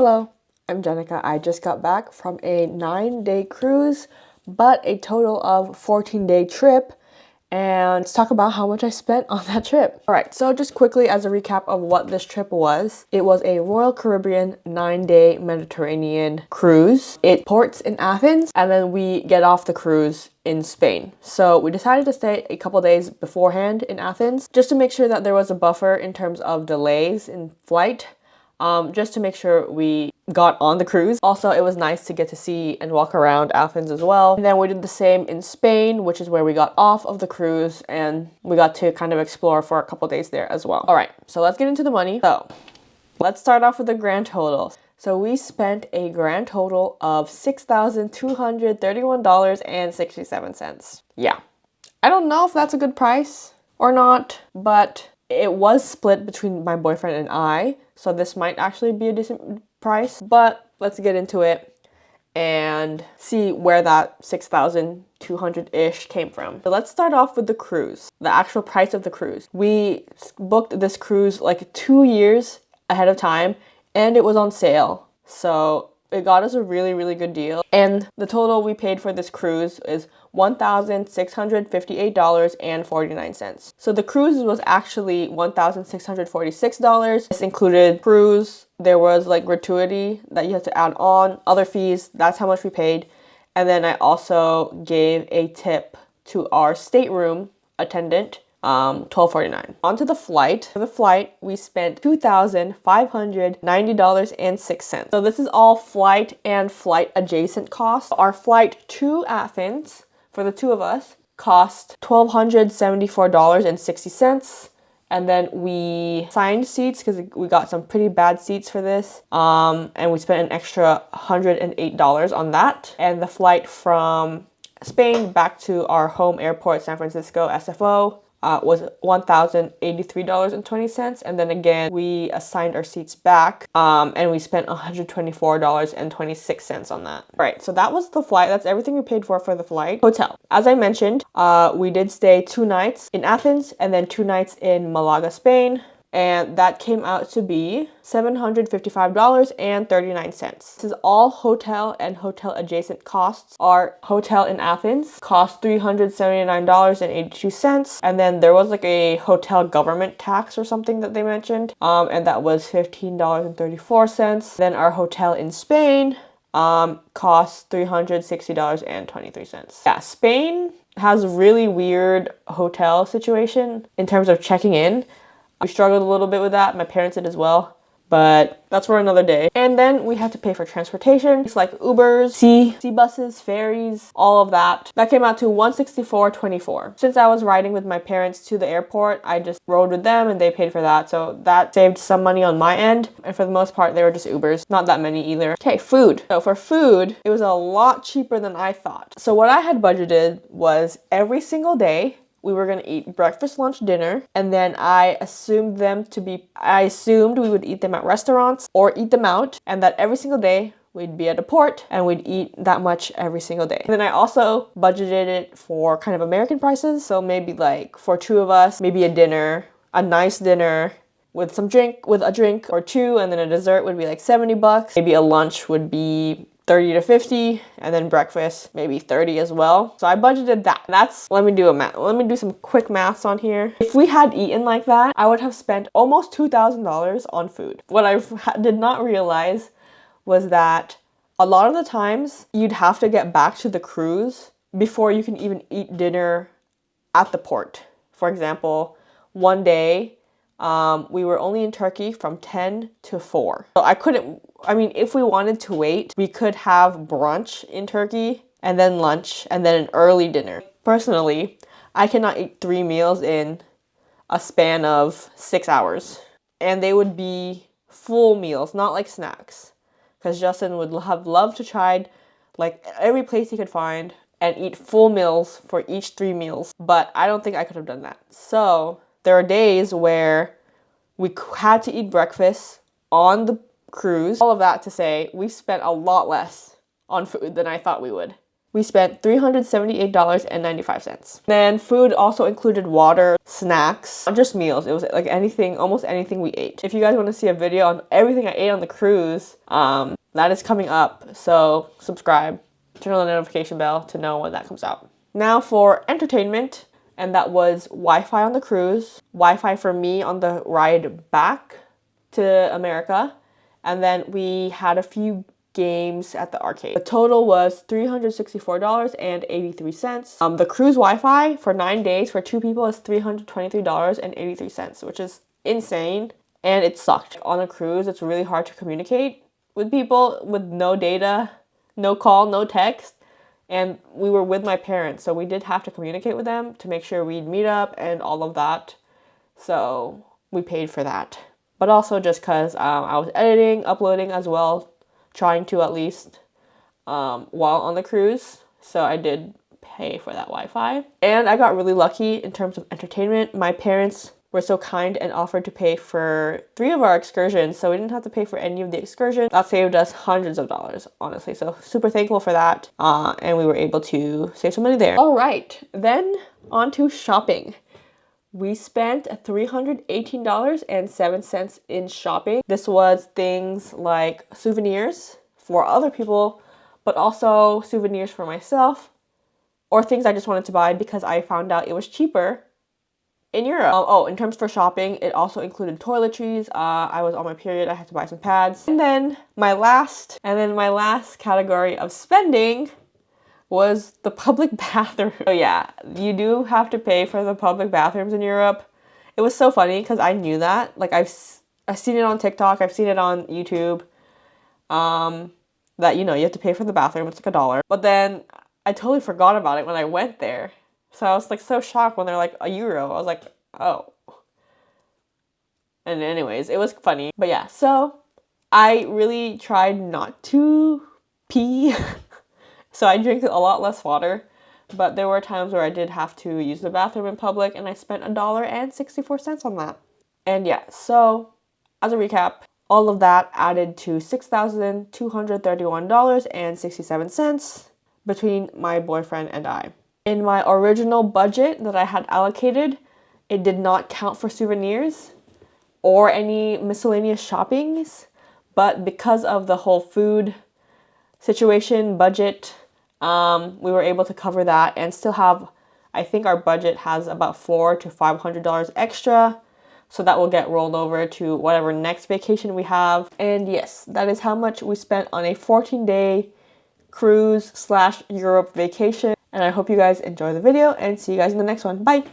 Hello, I'm Jenica. I just got back from a 9-day cruise, but a total of 14-day trip. And let's talk about how much I spent on that trip. All right, so just quickly as a recap of what this trip was. It was a Royal Caribbean 9-day Mediterranean cruise. It ports in Athens, and then we get off the cruise in Spain. So we decided to stay a couple days beforehand in Athens, just to make sure that there was a buffer in terms of delays in flight. Just to make sure we got on the cruise. Also, it was nice to get to see and walk around Athens as well. And then we did the same in Spain, which is where we got off of the cruise, and we got to kind of explore for a couple days there as well. All right, so let's get into the money. So let's start off with the grand total. So we spent a grand total of $6,231.67. Yeah, I don't know if that's a good price or not, but it was split between my boyfriend and I, so this might actually be a decent price, but let's get into it and see where that 6,200-ish came from. So let's start off with the cruise, the actual price of the cruise. We booked this cruise like 2 years ahead of time, and it was on sale, so it got us a really good deal. And the total we paid for this cruise is $1,658.49. So the cruise was actually $1,646. This included cruise. There was like gratuity that you had to add on, other fees. That's how much we paid. And then I also gave a tip to our stateroom attendant, $12.49. Onto the flight. For the flight, we spent $2,590.06. So this is all flight and flight adjacent costs. Our flight to Athens for the two of us cost $1,274.60. And then we signed seats because we got some pretty bad seats for this. And we spent an extra $108 on that. And the flight from Spain back to our home airport, San Francisco, SFO, was $1,083.20, and then again we assigned our seats back, and we spent $124.26 on that. Right, so that was the flight. That's everything we paid for the flight. Hotel, as I mentioned, we did stay 2 nights in Athens and then 2 nights in Malaga, Spain. And that came out to be $755.39. This is all hotel and hotel adjacent costs. Our hotel in Athens cost $379.82. And then there was like a hotel government tax or something that they mentioned. And that was $15.34. Then our hotel in Spain cost $360.23. Yeah, Spain has a really weird hotel situation in terms of checking in. We struggled a little bit with that. My parents did as well, but that's for another day. And then we had to pay for transportation. It's like Ubers, sea buses, ferries, all of that. That came out to $164.24. Since I was riding with my parents to the airport, I just rode with them and they paid for that. So that saved some money on my end. And for the most part, they were just Ubers. Not that many either. Okay, food. So for food, it was a lot cheaper than I thought. So what I had budgeted was every single day, we were gonna eat breakfast, lunch, dinner, and then I assumed we would eat them at restaurants or eat them out, and that every single day we'd be at a port and we'd eat that much every single day. And then I also budgeted it for kind of American prices, so maybe like for 2 of us, maybe a nice dinner with a drink or 2, and then a dessert would be like $70. Maybe a lunch would be $30 to $50, and then breakfast maybe $30 as well. So I budgeted that. Let me do some quick maths on here. If we had eaten like that, I would have spent almost $2,000 on food. What I did not realize was that a lot of the times you'd have to get back to the cruise before you can even eat dinner at the port. For example, one day we were only in Turkey from 10 to 4. So if we wanted to wait, we could have brunch in Turkey and then lunch and then an early dinner. Personally, I cannot eat 3 meals in a span of 6 hours. And they would be full meals, not like snacks. Because Justin would have loved to try like every place he could find and eat full meals for each 3 meals. But I don't think I could have done that. So there are days where we had to eat breakfast on the cruise. All of that to say, we spent a lot less on food than I thought we would. we spent $378.95. Then food also included water, snacks, not just meals. It was like anything, almost anything we ate. If you guys want to see a video on everything I ate on the cruise, that is coming up. So subscribe, turn on the notification bell to know when that comes out. Now for entertainment, and that was Wi-Fi on the cruise, Wi-Fi for me on the ride back to America, and then we had a few games at the arcade. The total was $364.83. The cruise Wi-Fi for 9 days for 2 people is $323.83, which is insane, and it sucked. On a cruise, it's really hard to communicate with people with no data, no call, no text, and we were with my parents, so we did have to communicate with them to make sure we'd meet up and all of that, so we paid for that. But also just because I was editing, uploading as well, trying to at least, while on the cruise. So I did pay for that Wi-Fi. And I got really lucky in terms of entertainment. My parents were so kind and offered to pay for 3 of our excursions, so we didn't have to pay for any of the excursions. That saved us hundreds of dollars, honestly. So super thankful for that. And we were able to save some money there. All right, then on to shopping. We spent $318.07 in shopping. This was things like souvenirs for other people, but also souvenirs for myself, or things I just wanted to buy because I found out it was cheaper in Europe. In terms for shopping, it also included toiletries. I was on my period, I had to buy some pads. And then my last category of spending was the public bathroom. So yeah, you do have to pay for the public bathrooms in Europe. It was so funny because I knew that. Like I've seen it on TikTok, I've seen it on YouTube, that, you know, you have to pay for the bathroom. It's like $1. But then I totally forgot about it when I went there. So I was like so shocked when they're like €1. I was like, oh. And anyways, it was funny. But yeah, so I really tried not to pee. So I drank a lot less water, but there were times where I did have to use the bathroom in public, and I spent $1.64 on that. And yeah, so as a recap, all of that added to $6,231.67 between my boyfriend and I. In my original budget that I had allocated, it did not count for souvenirs or any miscellaneous shoppings, but because of the whole food situation, budget, we were able to cover that and still have, I think our budget has about $400 to $500 extra. So that will get rolled over to whatever next vacation we have. And yes, that is how much we spent on a 14-day cruise / Europe vacation. And I hope you guys enjoy the video and see you guys in the next one. Bye!